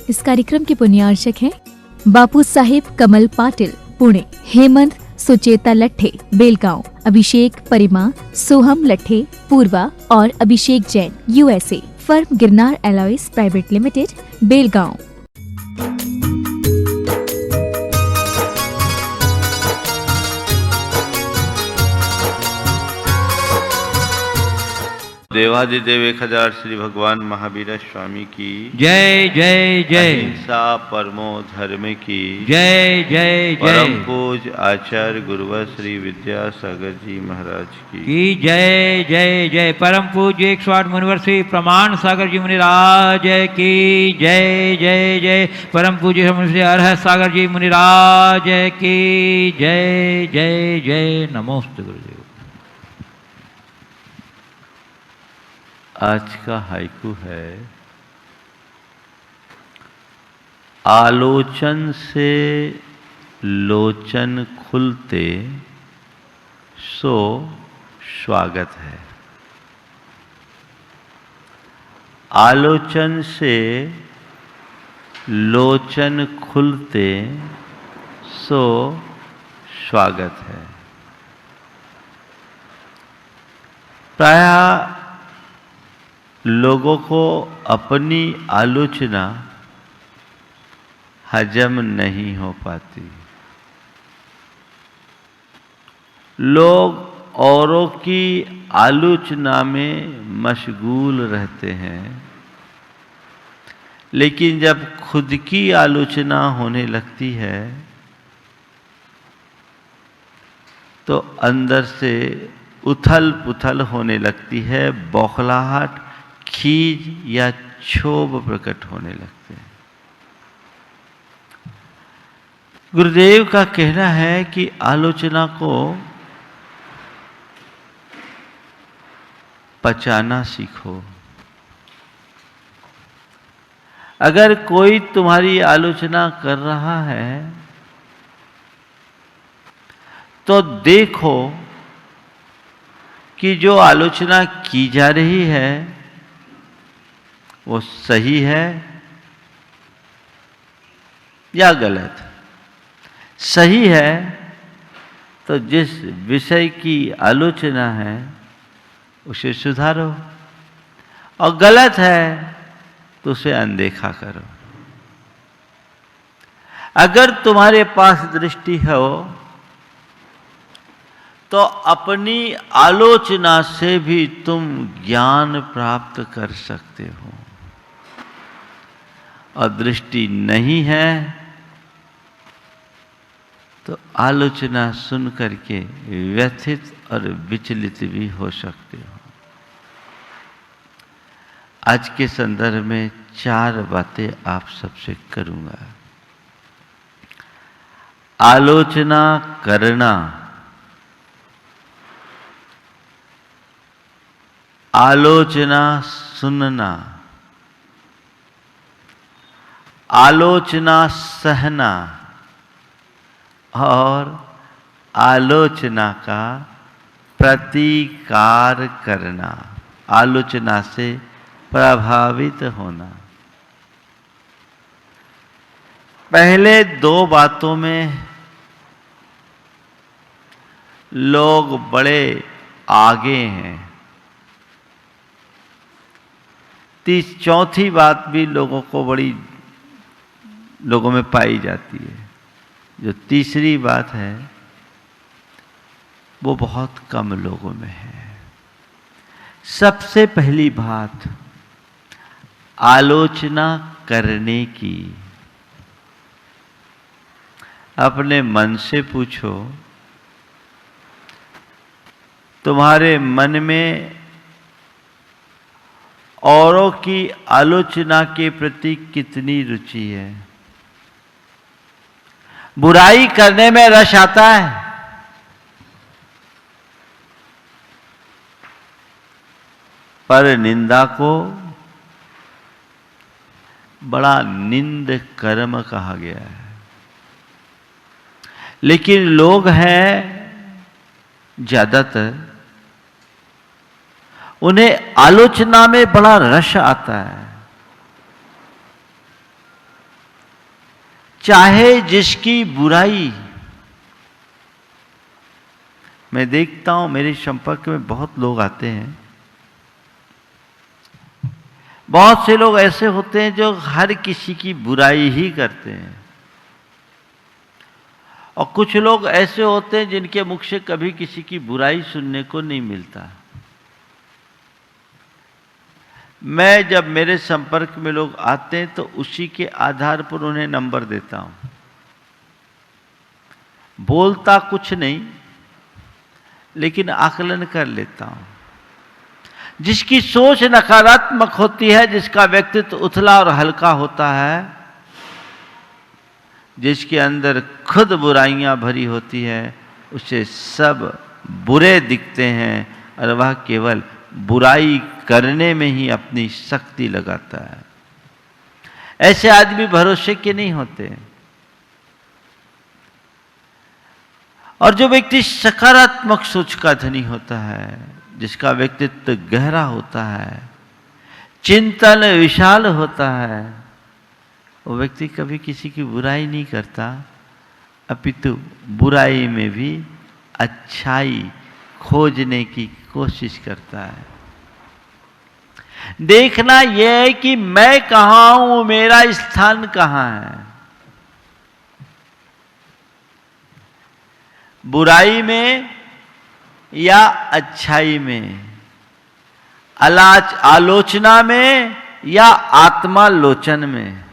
इस कार्यक्रम के पुण्यार्चक हैं बापू साहेब कमल पाटिल पुणे, हेमंत सुचेता लट्ठे बेलगांव, अभिषेक परिमा, सोहम लट्ठे पूर्वा और Abhishek Jain USA, firm Girnar alloys private limited Belgaum. देवादिदेव 1000 श्री भगवान महावीर स्वामी की जय जय जय। अहिंसा परमो धर्म की जय जय जय। परम पूज आचार्य गुरुवर श्री विद्यासागर जी महाराज की जय जय जय। परम पूज्य 108 मुनिवर श्री प्रमाण सागर जी मुनिराज की जय जय जय। परम पूज्य श्री अरहत सागर जी मुनिराज की जय जय जय। नमोस्तु गुरुदेव। आज का हाइकू है, आलोचन से लोचन खुलते सो स्वागत है। आलोचन से लोचन खुलते सो स्वागत है। प्रायः लोगों को अपनी आलोचना हजम नहीं हो पाती। लोग औरों की आलोचना में मशगूल रहते हैं, लेकिन जब खुद की आलोचना होने लगती है तो अंदर से उथल पुथल होने लगती है, बौखलाहट, खीज या क्षोभ प्रकट होने लगते हैं। गुरुदेव का कहना है कि आलोचना को पचाना सीखो। अगर कोई तुम्हारी आलोचना कर रहा है तो देखो कि जो आलोचना की जा रही है वो सही है या गलत। सही है तो जिस विषय की आलोचना है उसे सुधारो, और गलत है तो उसे अनदेखा करो। अगर तुम्हारे पास दृष्टि हो तो अपनी आलोचना से भी तुम ज्ञान प्राप्त कर सकते हो, और दृष्टि नहीं है तो आलोचना सुन करके व्यथित और विचलित भी हो सकते हो। आज के संदर्भ में 4 बातें आप सबसे करूंगा। आलोचना करना, आलोचना सुनना, आलोचना सहना और आलोचना का प्रतिकार करना, आलोचना से प्रभावित होना। पहले 2 बातों में लोग बड़े आगे हैं। चौथी बात भी लोगों में पाई जाती है। जो तीसरी बात है वो बहुत कम लोगों में है। सबसे पहली बात आलोचना करने की। अपने मन से पूछो, तुम्हारे मन में औरों की आलोचना के प्रति कितनी रुचि है? बुराई करने में रस आता है, पर निंदा को बड़ा निंद कर्म कहा गया है। लेकिन लोग हैं ज्यादातर, उन्हें आलोचना में बड़ा रस आता है। चाहे जिसकी बुराई। मैं देखता हूं मेरे संपर्क में बहुत लोग आते हैं, बहुत से लोग ऐसे होते हैं जो हर किसी की बुराई ही करते हैं, और कुछ लोग ऐसे होते हैं जिनके मुख से कभी किसी की बुराई सुनने को नहीं मिलता। मैं जब मेरे संपर्क में लोग आते हैं तो उसी के आधार पर उन्हें नंबर देता हूं। बोलता कुछ नहीं, लेकिन आकलन कर लेता हूं। जिसकी सोच नकारात्मक होती है, जिसका व्यक्तित्व उथला और हल्का होता है, जिसके अंदर खुद बुराइयां भरी होती है, उसे सब बुरे दिखते हैं और वह केवल बुराई करने में ही अपनी शक्ति लगाता है। ऐसे आदमी भरोसे के नहीं होते। और जो व्यक्ति सकारात्मक सोच का धनी होता है, जिसका व्यक्तित्व गहरा होता है, चिंतन विशाल होता है, वो व्यक्ति कभी किसी की बुराई नहीं करता, अपितु बुराई में भी अच्छाई खोजने की कोशिश करता है। देखना यह है कि मैं कहां हूं, मेरा स्थान कहां है। बुराई में या अच्छाई में, आलोचना में या आत्मालोचन में।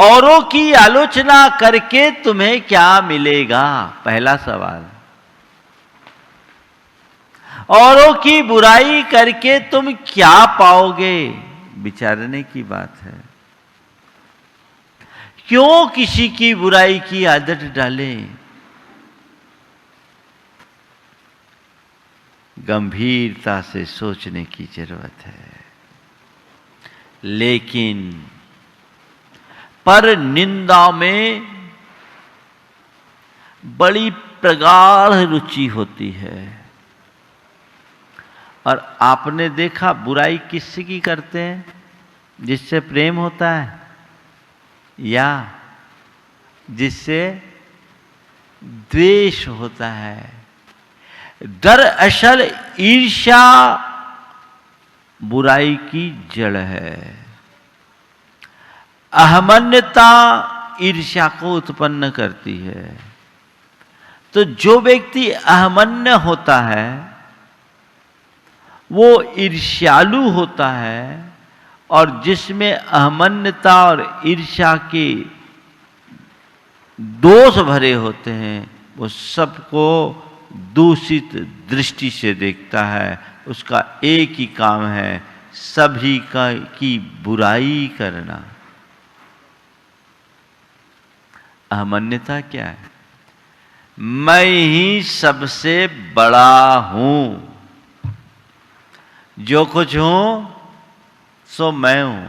औरों की आलोचना करके तुम्हें क्या मिलेगा, पहला सवाल। औरों की बुराई करके तुम क्या पाओगे, विचारने की बात है। क्यों किसी की बुराई की आदत डालें? गंभीरता से सोचने की जरूरत है। लेकिन पर निंदा में बड़ी प्रगाढ़ रुचि होती है। और आपने देखा बुराई किसकी करते हैं? जिससे प्रेम होता है या जिससे द्वेष होता है। दरअसल ईर्ष्या बुराई की जड़ है। अहमन्यता ईर्ष्या को उत्पन्न करती है। तो जो व्यक्ति अहमन्य होता है वो ईर्ष्यालु होता है, और जिसमें अहमन्यता और ईर्ष्या के दोष भरे होते हैं वो सबको दूषित दृष्टि से देखता है। उसका एक ही काम है, सभी की बुराई करना। अहमन्यता क्या है? मैं ही सबसे बड़ा हूं, जो कुछ हूं सो मैं हूं।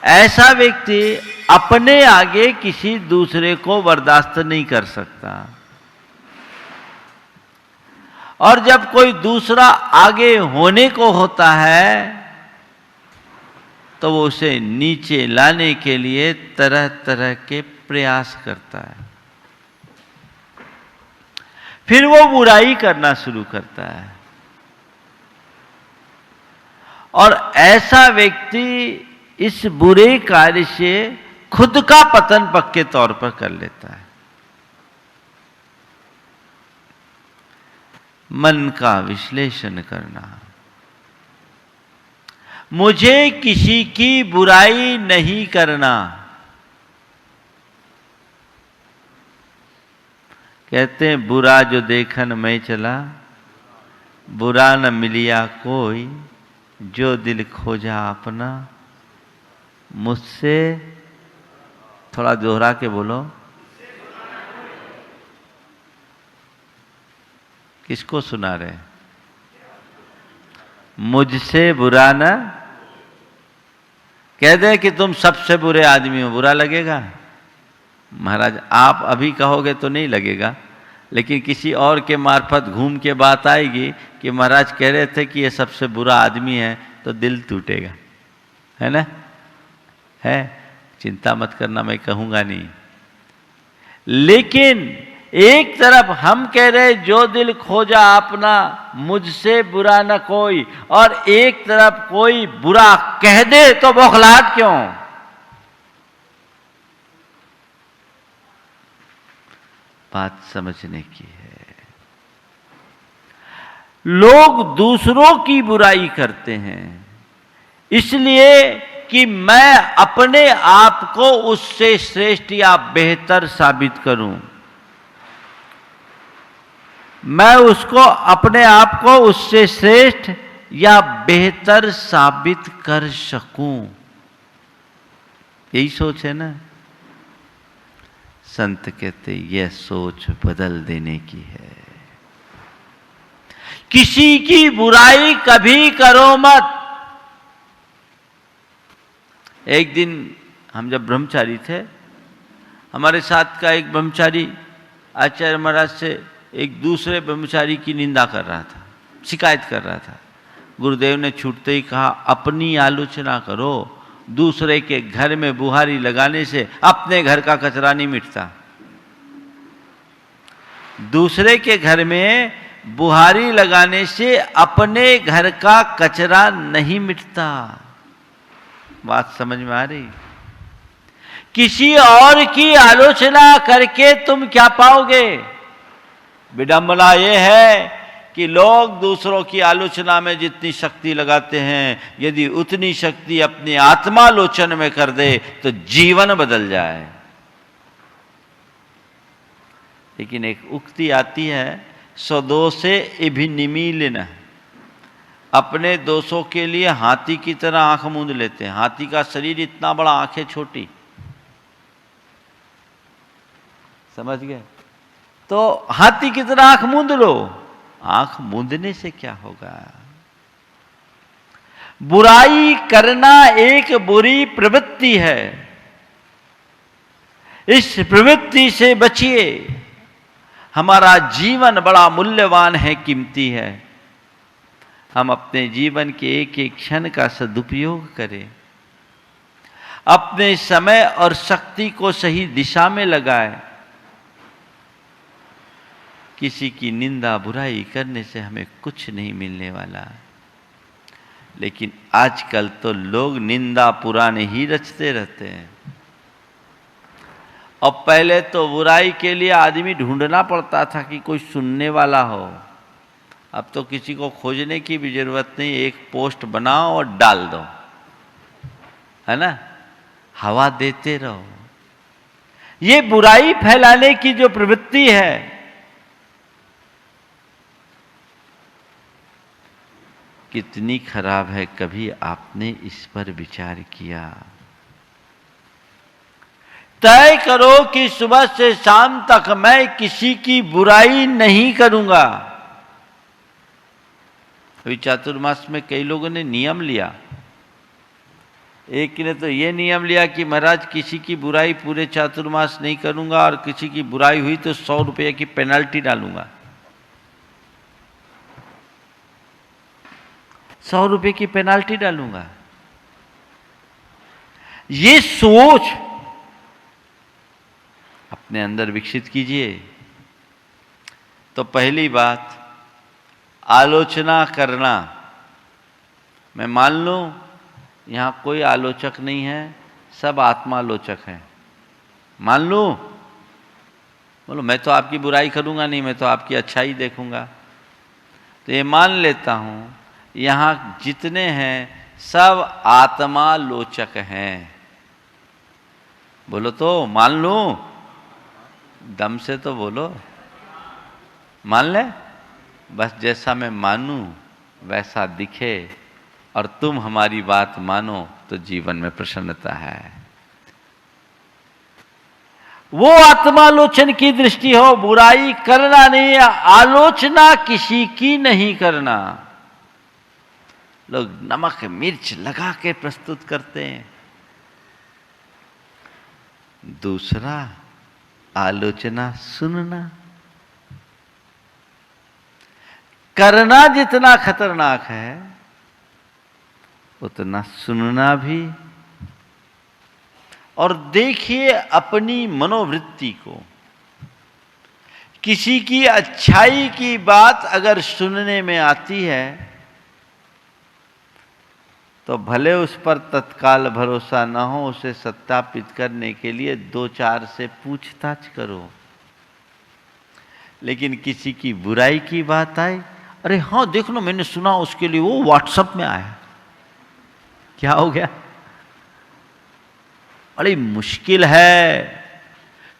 ऐसा व्यक्ति अपने आगे किसी दूसरे को बर्दाश्त नहीं कर सकता, और जब कोई दूसरा आगे होने को होता है तो वो उसे नीचे लाने के लिए तरह तरह के प्रयास करता है। फिर वो बुराई करना शुरू करता है, और ऐसा व्यक्ति इस बुरे कार्य से खुद का पतन पक्के तौर पर कर लेता है। मन का विश्लेषण करना। मुझे किसी की बुराई नहीं करना। कहते हैं बुरा जो देखन मैं चला, बुरा न मिलिया कोई, जो दिल खोजा अपना। मुझसे, थोड़ा दोहरा के बोलो, किसको सुना रहे? मुझसे बुरा ना कह दे कि तुम सबसे बुरे आदमी हो, बुरा लगेगा? महाराज आप अभी कहोगे तो नहीं लगेगा, लेकिन किसी और के मार्फत घूम के बात आएगी कि महाराज कह रहे थे कि ये सबसे बुरा आदमी है, तो दिल टूटेगा, है ना? है, चिंता मत करना, मैं कहूंगा नहीं। लेकिन एक तरफ हम कह रहे जो दिल खोजा अपना मुझसे बुरा न कोई, और एक तरफ कोई बुरा कह दे तो बौखलाहट क्यों? बात समझने की है। लोग दूसरों की बुराई करते हैं इसलिए कि मैं अपने आप को उससे श्रेष्ठ या बेहतर साबित करूं, मैं उसको अपने आप को उससे श्रेष्ठ या बेहतर साबित कर सकूं। यही सोच है ना। संत कहते यह सोच बदल देने की है। किसी की बुराई कभी करो मत। एक दिन हम जब ब्रह्मचारी थे, हमारे साथ का एक ब्रह्मचारी आचार्य महाराज से एक दूसरे ब्रह्मचारी की निंदा कर रहा था, शिकायत कर रहा था। गुरुदेव ने छूटते ही कहा, अपनी आलोचना करो, दूसरे के घर में बुहारी लगाने से अपने घर का कचरा नहीं मिटता। दूसरे के घर में बुहारी लगाने से अपने घर का कचरा नहीं मिटता। बात समझ में आ रही? किसी और की आलोचना करके तुम क्या पाओगे? विडंबना यह है कि लोग दूसरों की आलोचना में जितनी शक्ति लगाते हैं, यदि उतनी शक्ति अपनी आत्मालोचन में कर दे तो जीवन बदल जाए। लेकिन एक उक्ति आती है, स्वदोषे इभिनिमीलिन, अपने दोषों के लिए हाथी की तरह आंख मूंद लेते हैं। हाथी का शरीर इतना बड़ा, आंखें छोटी, समझ गए? तो हाथी की तरह आंख मूंद लो। आंख मूंदने से क्या होगा? बुराई करना एक बुरी प्रवृत्ति है, इस प्रवृत्ति से बचिए। हमारा जीवन बड़ा मूल्यवान है, कीमती है। हम अपने जीवन के एक एक क्षण का सदुपयोग करें, अपने समय और शक्ति को सही दिशा में लगाएं। किसी की निंदा बुराई करने से हमें कुछ नहीं मिलने वाला। लेकिन आजकल तो लोग निंदा पुराने ही रचते रहते हैं। और पहले तो बुराई के लिए आदमी ढूंढना पड़ता था कि कोई सुनने वाला हो। अब तो किसी को खोजने की भी जरूरत नहीं, एक पोस्ट बनाओ और डाल दो, है ना, हवा देते रहो। ये बुराई फैलाने की जो प्रवृत्ति है, कितनी खराब है। कभी आपने इस पर विचार किया? तय करो कि सुबह से शाम तक मैं किसी की बुराई नहीं करूंगा। अभी चातुर्मास में कई लोगों ने नियम लिया। एक ने तो ये नियम लिया कि महाराज किसी की बुराई पूरे चातुर्मास नहीं करूंगा, और किसी की बुराई हुई तो 100 रुपये की पेनल्टी डालूंगा। 100 रुपये की पेनाल्टी डालूंगा। ये सोच अपने अंदर विकसित कीजिए। तो पहली बात, आलोचना करना। मैं मान लूं यहां कोई आलोचक नहीं है, सब आत्मालोचक हैं, मान लूं, बोलो मैं तो आपकी बुराई करूंगा नहीं, मैं तो आपकी अच्छाई देखूंगा। तो ये मान लेता हूं यहां जितने हैं सब आत्मालोचक हैं। बोलो तो, मान लूं, दम से तो बोलो, मान ले। बस जैसा मैं मानूं वैसा दिखे, और तुम हमारी बात मानो तो जीवन में प्रसन्नता है। वो आत्मालोचन की दृष्टि हो, बुराई करना नहीं, आलोचना किसी की नहीं करना। लोग नमक मिर्च लगा के प्रस्तुत करते हैं। दूसरा, आलोचना सुनना। करना जितना खतरनाक है, उतना सुनना भी। और देखिए अपनी मनोवृत्ति को। किसी की अच्छाई की बात अगर सुनने में आती है तो भले उस पर तत्काल भरोसा न हो, उसे सत्यापित करने के लिए 2-4 से पूछताछ करो। लेकिन किसी की बुराई की बात आए, अरे हाँ देख लो मैंने सुना उसके लिए वो व्हाट्सएप में आया, क्या हो गया? बड़ी मुश्किल है।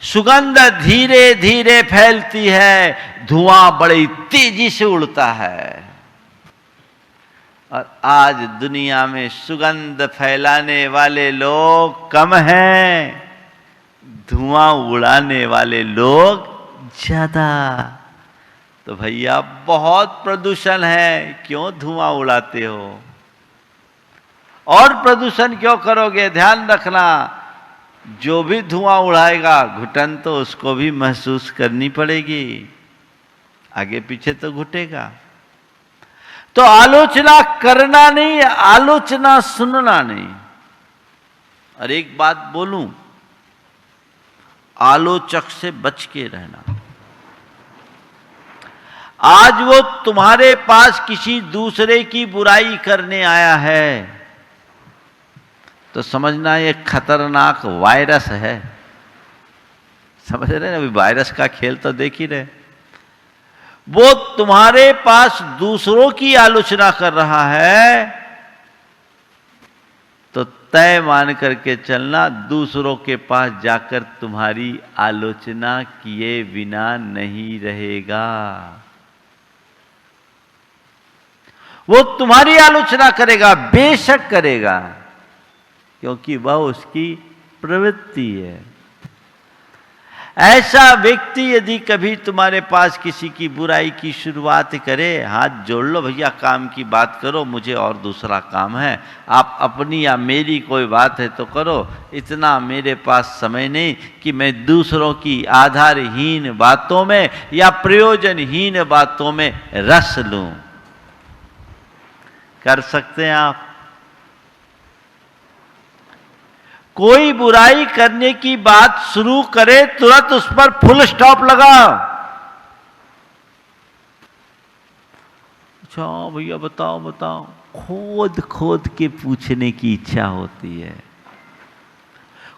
सुगंध धीरे धीरे फैलती है, धुआं बड़ी तेजी से उड़ता है। और आज दुनिया में सुगंध फैलाने वाले लोग कम हैं, धुआं उड़ाने वाले लोग ज्यादा। तो भैया बहुत प्रदूषण है, क्यों धुआं उड़ाते हो? और प्रदूषण क्यों करोगे? ध्यान रखना, जो भी धुआं उड़ाएगा घुटन तो उसको भी महसूस करनी पड़ेगी, आगे पीछे तो घुटेगा। तो आलोचना करना नहीं, आलोचना सुनना नहीं। और एक बात बोलूं, आलोचक से बच के रहना। आज वो तुम्हारे पास किसी दूसरे की बुराई करने आया है तो समझना ये खतरनाक वायरस है। समझ रहे ना? अभी वायरस का खेल तो देख ही रहे। वो तुम्हारे पास दूसरों की आलोचना कर रहा है तो तय मान करके चलना, दूसरों के पास जाकर तुम्हारी आलोचना किए बिना नहीं रहेगा। वो तुम्हारी आलोचना करेगा, बेशक करेगा, क्योंकि वह उसकी प्रवृत्ति है। ऐसा व्यक्ति यदि कभी तुम्हारे पास किसी की बुराई की शुरुआत करे, हाथ जोड़ लो, भैया काम की बात करो, मुझे और दूसरा काम है, आप अपनी या मेरी कोई बात है तो करो, इतना मेरे पास समय नहीं कि मैं दूसरों की आधारहीन बातों में या प्रयोजनहीन बातों में रस लूं। कर सकते हैं आप? कोई बुराई करने की बात शुरू करे, तुरंत उस पर फुल स्टॉप लगाओ। अच्छा भैया बताओ बताओ, खोद खोद के पूछने की इच्छा होती है,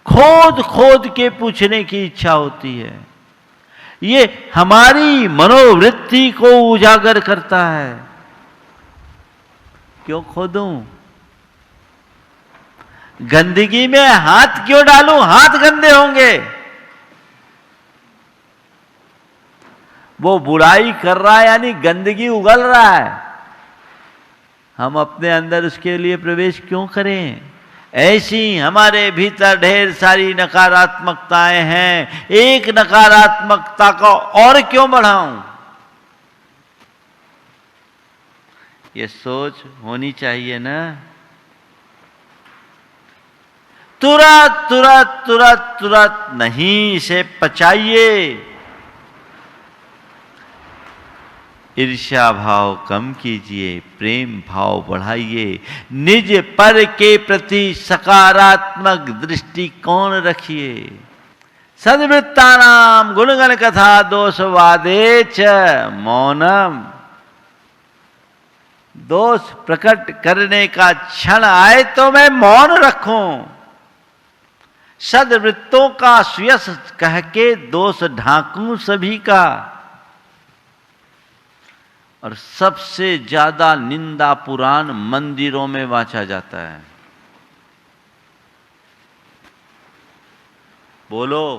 खोद खोद के पूछने की इच्छा होती है। ये हमारी मनोवृत्ति को उजागर करता है। क्यों खोदूं? गंदगी में हाथ क्यों डालूं? हाथ गंदे होंगे। वो बुराई कर रहा है यानी गंदगी उगल रहा है, हम अपने अंदर उसके लिए प्रवेश क्यों करें? ऐसी हमारे भीतर ढेर सारी नकारात्मकताएं हैं, एक नकारात्मकता को और क्यों बढ़ाऊं? ये सोच होनी चाहिए ना। तुरंत तुरंत तुरंत तुरंत नहीं, इसे पचाइए। ईर्ष्या भाव कम कीजिए, प्रेम भाव बढ़ाइए, निज पर के प्रति सकारात्मक दृष्टिकोण रखिए। सद्वृत्तानाम गुणगण कथा दोषवादे च मौनम। दोष प्रकट करने का क्षण आए तो मैं मौन रखूं, सद्वृत्तों का सुयश कह के दोष ढांकूं सभी का। और सबसे ज्यादा निंदा पुराण मंदिरों में वाचा जाता है। बोलो,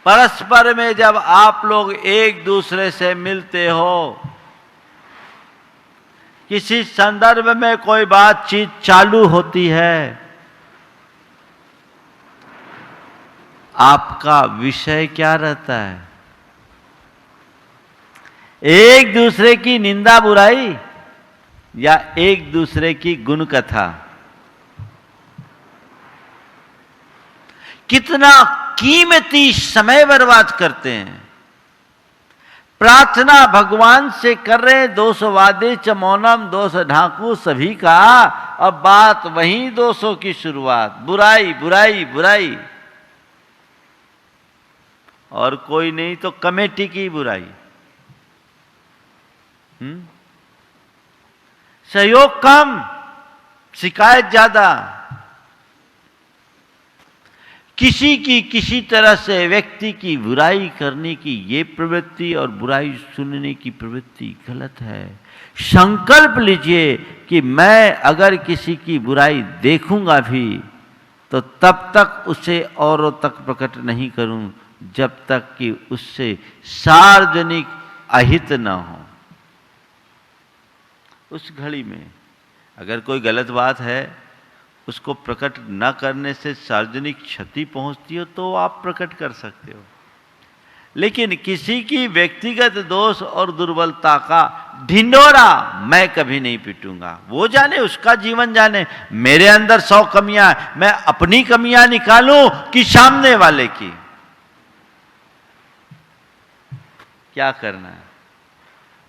परस्पर में जब आप लोग एक दूसरे से मिलते हो, किसी संदर्भ में कोई बातचीत चालू होती है, आपका विषय क्या रहता है? एक दूसरे की निंदा बुराई या एक दूसरे की गुण कथा? कितना कीमती समय बर्बाद करते हैं। प्रार्थना भगवान से कर रहे हैं, दोष वादे च मौनम, दोष ढांकू सभी का, और बात वहीं दोषों की शुरुआत, बुराई बुराई बुराई, और कोई नहीं तो कमेटी की बुराई। सहयोग कम, शिकायत ज्यादा। किसी की किसी तरह से व्यक्ति की बुराई करने की ये प्रवृत्ति और बुराई सुनने की प्रवृत्ति गलत है। संकल्प लीजिए कि मैं अगर किसी की बुराई देखूंगा भी तो तब तक उसे औरों तक प्रकट नहीं करूं जब तक कि उससे सार्वजनिक अहित न हो। उस घड़ी में अगर कोई गलत बात है उसको प्रकट न करने से सार्वजनिक क्षति पहुंचती हो तो आप प्रकट कर सकते हो, लेकिन किसी की व्यक्तिगत दोष और दुर्बलता का ढिंढोरा मैं कभी नहीं पीटूंगा। वो जाने, उसका जीवन जाने। मेरे अंदर 100 कमियां हैं, मैं अपनी कमियां निकालूं कि सामने वाले की? क्या करना है?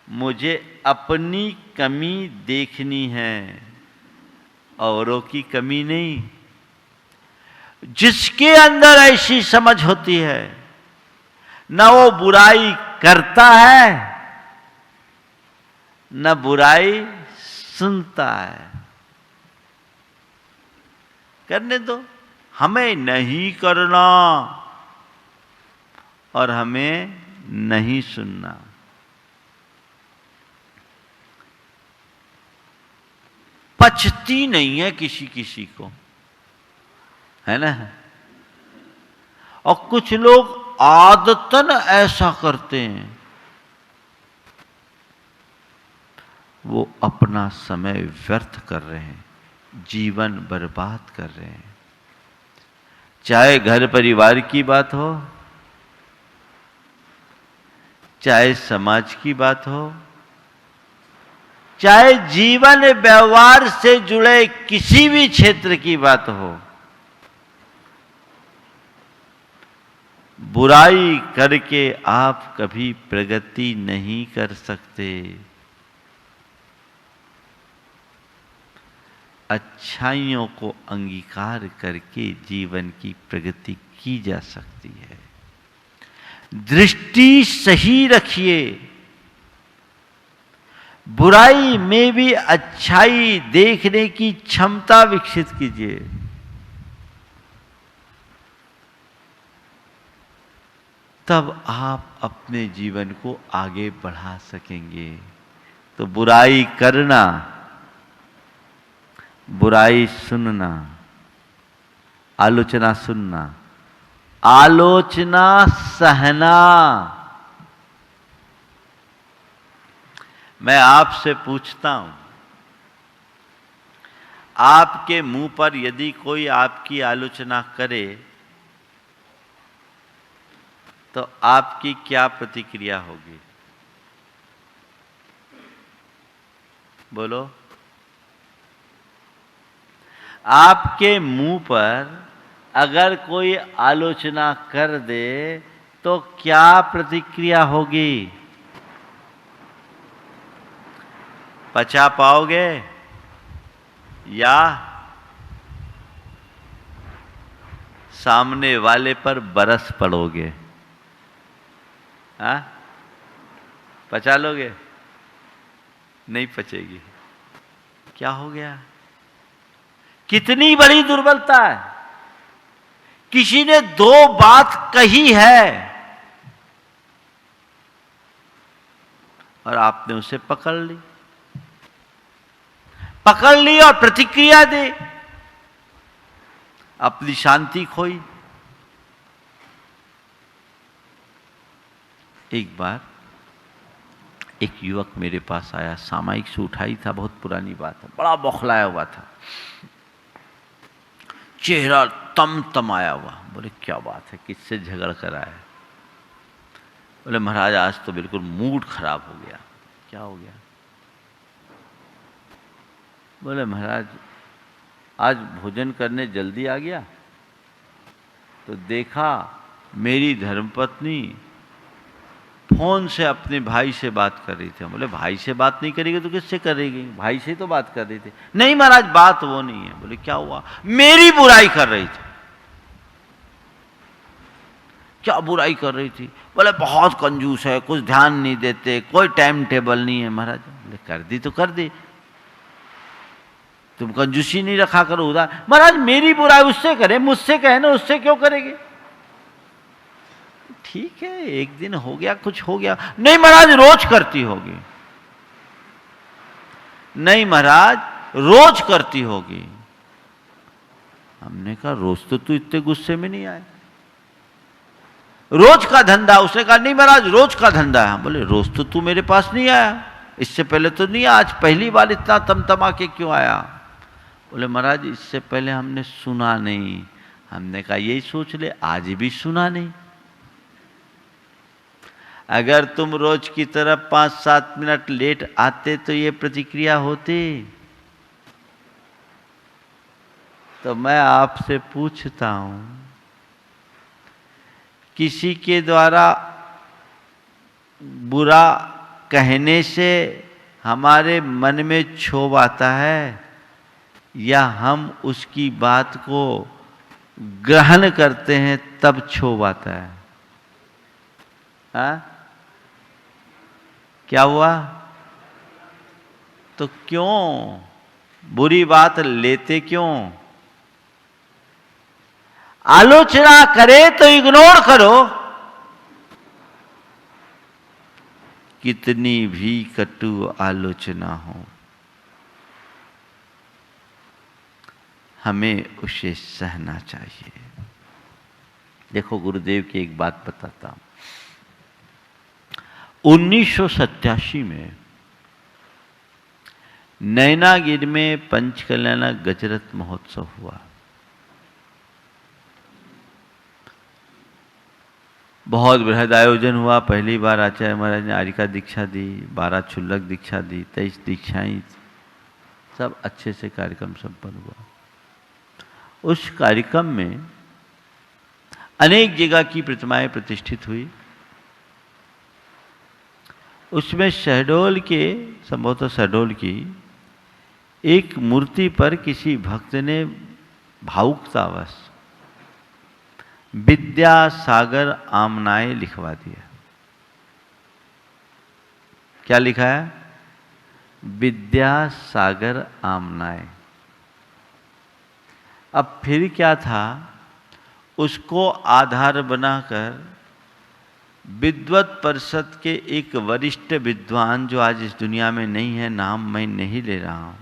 मुझे अपनी कमी देखनी है, औरों की कमी नहीं। जिसके अंदर ऐसी समझ होती है न वो बुराई करता है न बुराई सुनता है। करने दो, हमें नहीं करना और हमें नहीं सुनना। पचती नहीं है किसी किसी को, है ना? और कुछ लोग आदतन ऐसा करते हैं, वो अपना समय व्यर्थ कर रहे हैं, जीवन बर्बाद कर रहे हैं। चाहे घर परिवार की बात हो, चाहे समाज की बात हो, चाहे जीवन व्यवहार से जुड़े किसी भी क्षेत्र की बात हो, बुराई करके आप कभी प्रगति नहीं कर सकते। अच्छाइयों को अंगीकार करके जीवन की प्रगति की जा सकती है। दृष्टि सही रखिए, बुराई में भी अच्छाई देखने की क्षमता विकसित कीजिए। तब आप अपने जीवन को आगे बढ़ा सकेंगे। तो बुराई करना, बुराई सुनना, आलोचना सुनना, आलोचना सहना। मैं आपसे पूछता हूं, आपके मुंह पर यदि कोई आपकी आलोचना करे तो आपकी क्या प्रतिक्रिया होगी? बोलो। आपके मुंह पर अगर कोई आलोचना कर दे तो क्या प्रतिक्रिया होगी? पचा पाओगे या सामने वाले पर बरस पड़ोगे? हाँ, पचा लोगे? नहीं पचेगी। क्या हो गया? कितनी बड़ी दुर्बलता है। किसी ने 2 बात कही है और आपने उसे पकड़ ली और प्रतिक्रिया दी, अपनी शांति खोई। एक बार एक युवक मेरे पास आया, सामायिक से उठाई था, बहुत पुरानी बात है, बड़ा बौखलाया हुआ था, चेहरा तमतमाया हुआ। बोले क्या बात है, किससे झगड़ कर आया? बोले महाराज आज तो बिल्कुल मूड खराब हो गया। क्या हो गया? बोले महाराज आज भोजन करने जल्दी आ गया तो देखा मेरी धर्मपत्नी फोन से अपने भाई से बात कर रही थी। बोले भाई से बात नहीं करेगी तो किससे करेगी? भाई से तो बात कर रही थी। नहीं महाराज बात वो नहीं है। बोले क्या हुआ? मेरी बुराई कर रही थी। क्या बुराई कर रही थी? बोले बहुत कंजूस है, कुछ ध्यान नहीं देते, कोई टाइम टेबल नहीं है। महाराज बोले कर दी तो कर दी, तुम कंजूसी नहीं रखा करो उधर। महाराज मेरी बुराई उससे करे, मुझसे कहे ना, उससे क्यों करेगी? ठीक है एक दिन हो गया, कुछ हो गया। नहीं महाराज रोज करती होगी। नहीं महाराज रोज करती होगी। हमने कहा रोज तो तू इतने गुस्से में नहीं आए, रोज का धंधा। उसने कहा नहीं महाराज रोज का धंधा है। बोले रोज तो तू मेरे पास नहीं आया, इससे पहले तो नहीं, आज पहली बार इतना तमतमा के क्यों आया? बोले महाराज इससे पहले हमने सुना नहीं। हमने कहा यही सोच ले, आज भी सुना नहीं। अगर तुम रोज की तरह 5-7 मिनट लेट आते तो ये प्रतिक्रिया होती। तो मैं आपसे पूछता हूं, किसी के द्वारा बुरा कहने से हमारे मन में क्षोभ आता है या हम उसकी बात को ग्रहण करते हैं तब क्षोभ आता है? हाँ? क्या हुआ? तो क्यों बुरी बात लेते क्यों? आलोचना करे तो इग्नोर करो, कितनी भी कटु आलोचना हो हमें उसे सहना चाहिए। देखो गुरुदेव की एक बात बताता हूं। 1987 में नैनागिरी में पंचकल्याण गजरत महोत्सव हुआ। बहुत बृहद आयोजन हुआ। पहली बार आचार्य महाराज ने आरिका दीक्षा दी, 12 क्षुल्लक दीक्षा दी, 23 दीक्षाएं, सब अच्छे से कार्यक्रम संपन्न हुआ। उस कार्यक्रम में अनेक जगह की प्रतिमाएं प्रतिष्ठित हुई। उसमें शहडोल के, संभवतः शहडोल की एक मूर्ति पर किसी भक्त ने भावुकतावश विद्यासागर आमनाए लिखवा दिया। क्या लिखा है? विद्यासागर आमनाए। अब फिर क्या था, उसको आधार बनाकर विद्वत परिषद के एक वरिष्ठ विद्वान जो आज इस दुनिया में नहीं है, नाम मैं नहीं ले रहा हूं,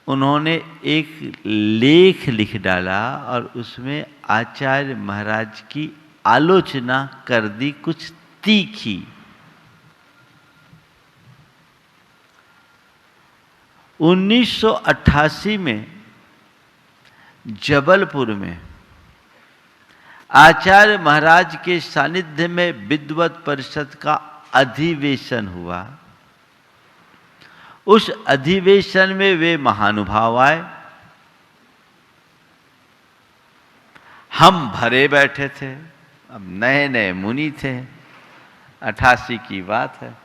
उन्होंने एक लेख लिख डाला और उसमें आचार्य महाराज की आलोचना कर दी, कुछ तीखी। उन्नीस 1988 में जबलपुर में आचार्य महाराज के सानिध्य में विद्वत परिषद का अधिवेशन हुआ। उस अधिवेशन में वे महानुभाव आए, हम भरे बैठे थे। अब नए नए मुनि थे, 88 की बात है।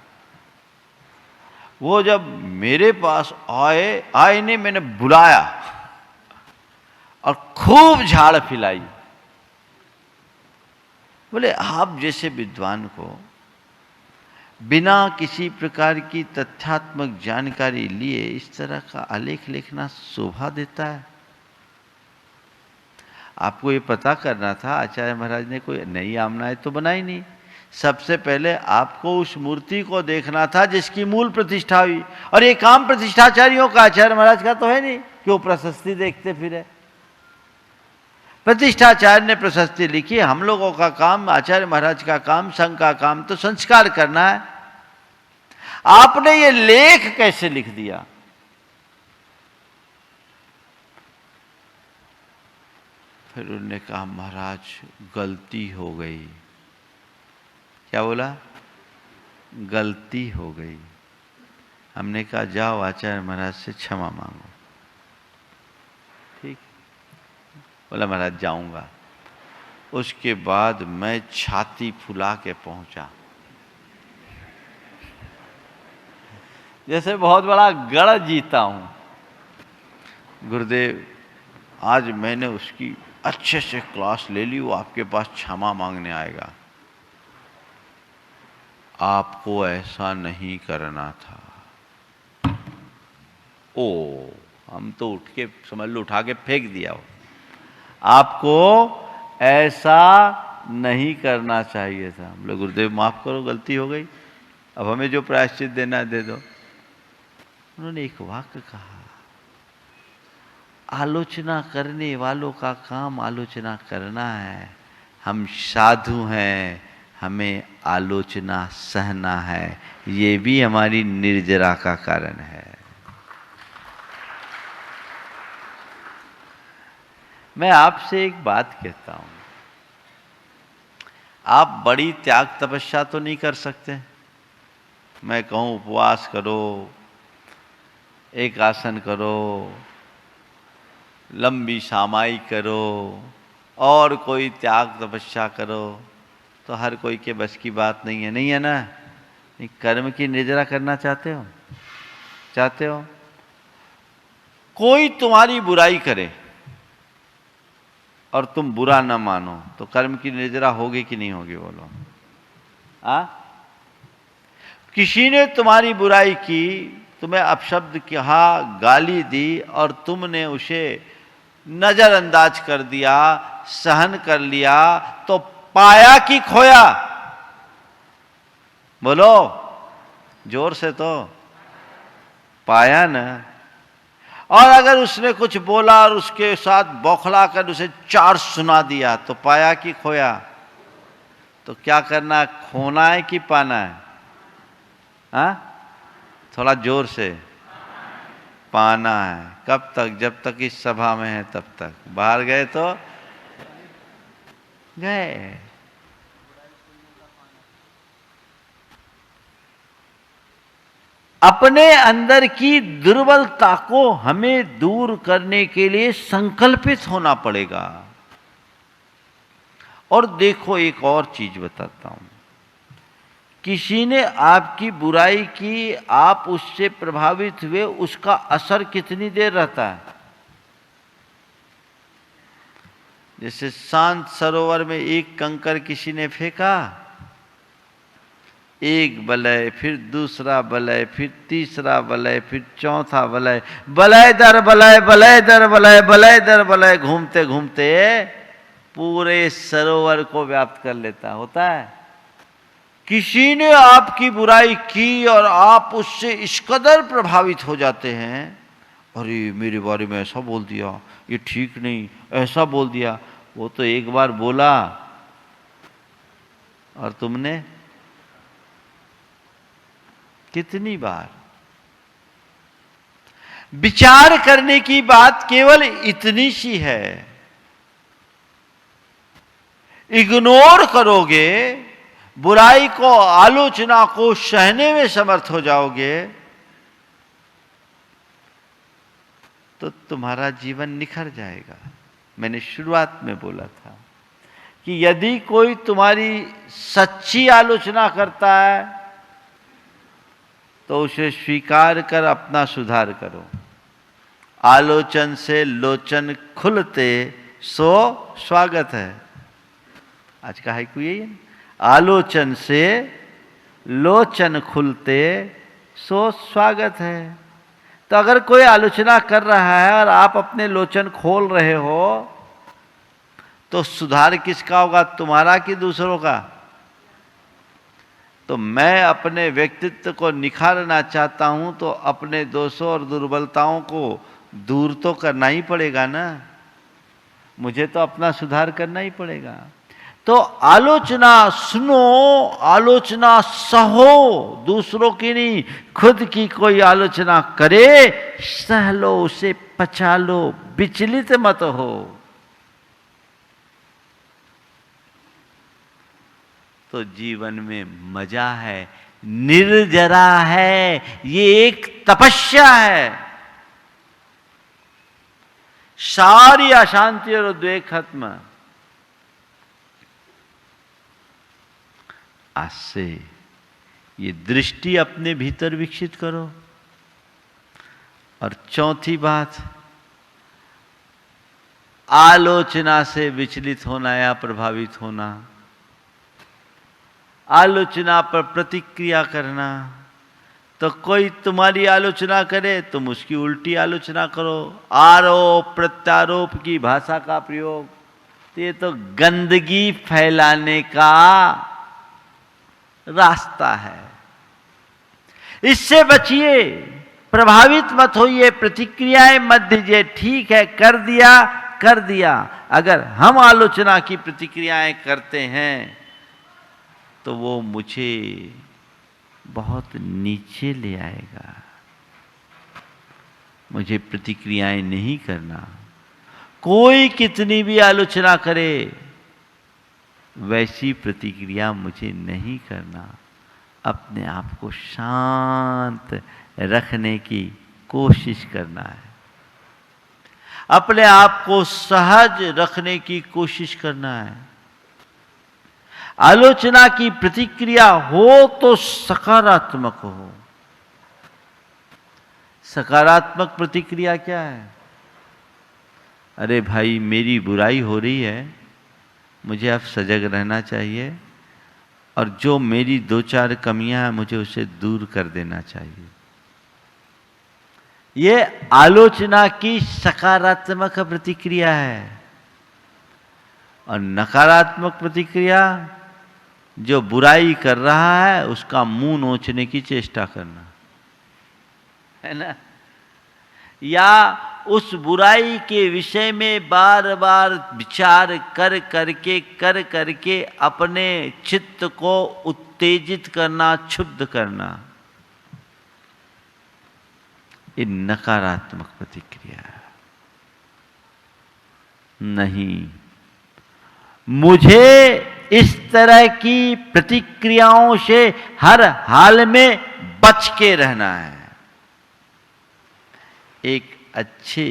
वो जब मेरे पास आए ने मैंने बुलाया और खूब झाड़ फिलाई। बोले आप जैसे विद्वान को बिना किसी प्रकार की तथ्यात्मक जानकारी लिए इस तरह का आलेख लिखना शोभा देता है? आपको ये पता करना था आचार्य महाराज ने कोई नई आमनाएं तो बनाई नहीं। सबसे पहले आपको उस मूर्ति को देखना था जिसकी मूल प्रतिष्ठा हुई। और ये काम प्रतिष्ठाचार्यों का, आचार्य महाराज का तो है नहीं कि वो प्रशस्ति देखते फिरे। प्रतिष्ठाचार्य ने प्रशस्ति लिखी, हम लोगों का काम, आचार्य महाराज का काम, संघ का काम तो संस्कार करना है। आपने ये लेख कैसे लिख दिया? फिर उन्होंने कहा महाराज गलती हो गई। क्या बोला? गलती हो गई। हमने कहा जाओ आचार्य महाराज से क्षमा मांगो। ठीक। बोला महाराज जाऊंगा। उसके बाद मैं छाती फुला के पहुंचा, जैसे बहुत बड़ा गढ़ जीता हूं। गुरुदेव, आज मैंने उसकी अच्छे से क्लास ले ली, वो आपके पास क्षमा मांगने आएगा। आपको ऐसा नहीं करना था। ओ, हम तो उठ के समझ लो उठा के फेंक दिया हो। आपको ऐसा नहीं करना चाहिए था। हम लोग, गुरुदेव माफ करो, गलती हो गई, अब हमें जो प्रायश्चित देना है दे दो। उन्होंने एक वाक्य कहा, आलोचना करने वालों का काम आलोचना करना है, हम साधु हैं, हमें आलोचना सहना है, ये भी हमारी निर्जरा का कारण है। मैं आपसे एक बात कहता हूं, आप बड़ी त्याग तपस्या तो नहीं कर सकते। मैं कहूं उपवास करो, एक आसन करो, लंबी सामाई करो और कोई त्याग तपस्या करो, तो हर कोई के बस की बात नहीं है, नहीं है ना। नहीं, कर्म की निर्जरा करना चाहते हो? चाहते हो? कोई तुम्हारी बुराई करे और तुम बुरा ना मानो, तो कर्म की निर्जरा होगी कि नहीं होगी? बोलो। किसी ने तुम्हारी बुराई की, तुम्हें अपशब्द कहा, गाली दी और तुमने उसे नजरअंदाज कर दिया, सहन कर लिया, तो पाया कि खोया? बोलो जोर से, तो पाया ना। और अगर उसने कुछ बोला और उसके साथ बौखला कर उसे 4 सुना दिया, तो पाया कि खोया? तो क्या करना है, खोना है कि पाना है? थोड़ा जोर से, पाना है। कब तक? जब तक इस सभा में है तब तक। बाहर गए तो गए। अपने अंदर की दुर्बलता को हमें दूर करने के लिए संकल्पित होना पड़ेगा। और देखो, एक और चीज बताता हूं, किसी ने आपकी बुराई की, आप उससे प्रभावित हुए, उसका असर कितनी देर रहता है? जैसे शांत सरोवर में एक कंकर किसी ने फेंका, एक वलय, फिर दूसरा वलय, फिर तीसरा वलय, फिर चौथा वलय, वलय दर वलय, वलय दर वलय, वलय दर वलय, घूमते घूमते पूरे सरोवर को व्याप्त कर लेता होता है। किसी ने आपकी बुराई की और आप उससे इस कदर प्रभावित हो जाते हैं, अरे मेरे बारे में ऐसा बोल दिया, ये ठीक नहीं, ऐसा बोल दिया। वो तो एक बार बोला और तुमने कितनी बार? विचार करने की बात केवल इतनी सी है। इग्नोर करोगे, बुराई को, आलोचना को सहने में समर्थ हो जाओगे, तो तुम्हारा जीवन निखर जाएगा। मैंने शुरुआत में बोला था कि यदि कोई तुम्हारी सच्ची आलोचना करता है तो उसे स्वीकार कर अपना सुधार करो। आलोचन से लोचन खुलते सो स्वागत है। आज का हाइकू यही है, आलोचन से लोचन खुलते सो स्वागत है। तो अगर कोई आलोचना कर रहा है और आप अपने लोचन खोल रहे हो, तो सुधार किसका होगा, तुम्हारा कि दूसरों का? तो मैं अपने व्यक्तित्व को निखारना चाहता हूं, तो अपने दोषों और दुर्बलताओं को दूर तो करना ही पड़ेगा ना। मुझे तो अपना सुधार करना ही पड़ेगा। तो आलोचना सुनो, आलोचना सहो, दूसरों की नहीं, खुद की कोई आलोचना करे, सह लो, उसे पचा लो, विचलित मत हो। तो जीवन में मजा है, निर्जरा है, ये एक तपस्या है। सारी अशांति और उद्वेग खत्म। आज से ये दृष्टि अपने भीतर विकसित करो। और चौथी बात, आलोचना से विचलित होना या प्रभावित होना, आलोचना पर प्रतिक्रिया करना। तो कोई तुम्हारी आलोचना करे तुम उसकी उल्टी आलोचना करो, आरोप प्रत्यारोप की भाषा का प्रयोग, तो ये तो गंदगी फैलाने का रास्ता है। इससे बचिए, प्रभावित मत होइए, प्रतिक्रियाएं मत दीजिए। ठीक है, कर दिया कर दिया। अगर हम आलोचना की प्रतिक्रियाएं करते हैं तो वो मुझे बहुत नीचे ले आएगा। मुझे प्रतिक्रियाएं नहीं करना। कोई कितनी भी आलोचना करे वैसी प्रतिक्रिया मुझे नहीं करना। अपने आप को शांत रखने की कोशिश करना है, अपने आप को सहज रखने की कोशिश करना है। आलोचना की प्रतिक्रिया हो तो सकारात्मक हो। सकारात्मक प्रतिक्रिया क्या है? अरे भाई, मेरी बुराई हो रही है, मुझे अब सजग रहना चाहिए, और जो मेरी 2-4 कमियां हैं मुझे उसे दूर कर देना चाहिए। ये आलोचना की सकारात्मक प्रतिक्रिया है। और नकारात्मक प्रतिक्रिया, जो बुराई कर रहा है उसका मुंह नोचने की चेष्टा करना, है ना? या उस बुराई के विषय में बार बार विचार कर करके अपने चित्त को उत्तेजित करना, क्षुब्ध करना, ये नकारात्मक प्रतिक्रिया है। नहीं, मुझे इस तरह की प्रतिक्रियाओं से हर हाल में बच के रहना है। एक अच्छे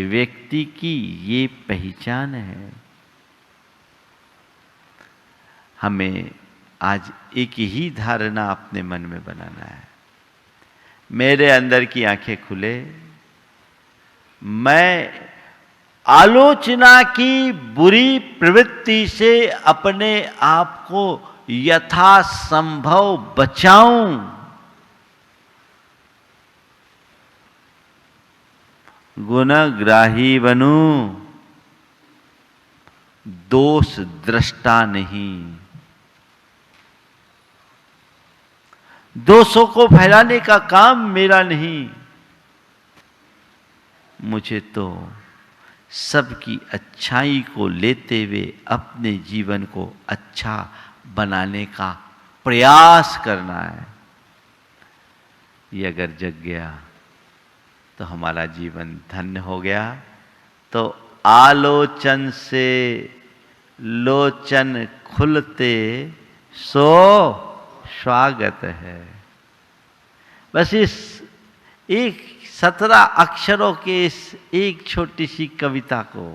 व्यक्ति की ये पहचान है। हमें आज एक ही धारणा अपने मन में बनाना है। मेरे अंदर की आंखें खुले, मैं आलोचना की बुरी प्रवृत्ति से अपने आप को यथासंभव बचाऊं। गुणग्राही बनूं, दोष दृष्टा नहीं। दोषों को फैलाने का काम मेरा नहीं। मुझे तो सबकी अच्छाई को लेते हुए अपने जीवन को अच्छा बनाने का प्रयास करना है। ये अगर जग गया तो हमारा जीवन धन्य हो गया। तो आलोचन से लोचन खुलते सो स्वागत है। बस इस एक 17 अक्षरों के इस एक छोटी सी कविता को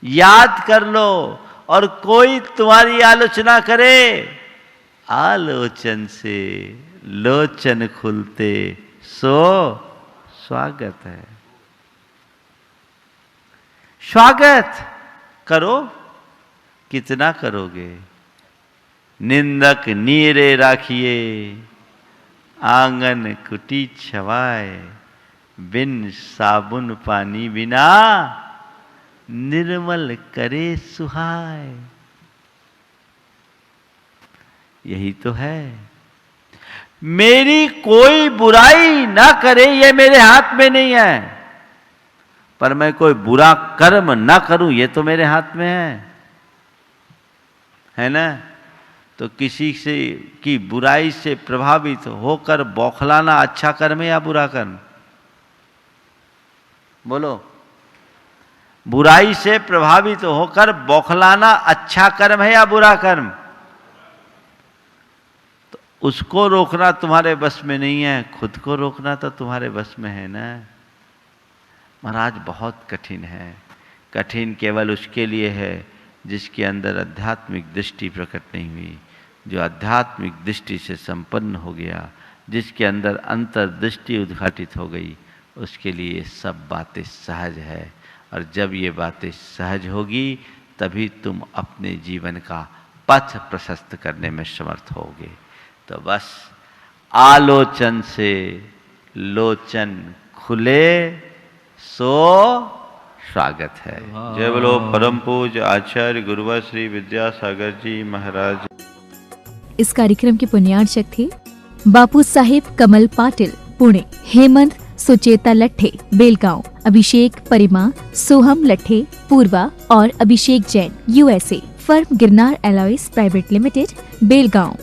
याद कर लो, और कोई तुम्हारी आलोचना करे, आलोचन से लोचन खुलते सो स्वागत है। स्वागत करो, कितना करोगे? निंदक नीरे राखिए, आंगन कुटी छवाए, बिन साबुन पानी बिना निर्मल करे सुहाए। यही तो है। मेरी कोई बुराई ना करे ये मेरे हाथ में नहीं है, पर मैं कोई बुरा कर्म ना करूं ये तो मेरे हाथ में है ना? तो किसी से की बुराई से प्रभावित होकर बौखलाना अच्छा कर्म है या बुरा कर्म? बोलो, बुराई से प्रभावित होकर बौखलाना अच्छा कर्म है या बुरा कर्म? तो उसको रोकना तुम्हारे बस में नहीं है, खुद को रोकना तो तुम्हारे बस में है ना। महाराज बहुत कठिन है। कठिन केवल उसके लिए है जिसके अंदर आध्यात्मिक दृष्टि प्रकट नहीं हुई, जो आध्यात्मिक दृष्टि से संपन्न हो गया, जिसके अंदर अंतर्दृष्टि उद्घाटित हो गई, उसके लिए सब बातें सहज है। और जब ये बातें सहज होगी तभी तुम अपने जीवन का पथ प्रशस्त करने में समर्थ होगे। तो बस आलोचन से लोचन खुले सो स्वागत है। जय बोलो परम पूज्य आचार्य गुरुवर श्री विद्यासागर जी महाराज। इस कार्यक्रम के पुण्यार्चक थे बापू साहेब कमल पाटिल पुणे, हेमंत सुचेता लट्ठे बेलगांव, अभिषेक परिमा सोहम लट्ठे पूर्वा और Abhishek Jain USA, firm Girnar alloys private limited Belgaum.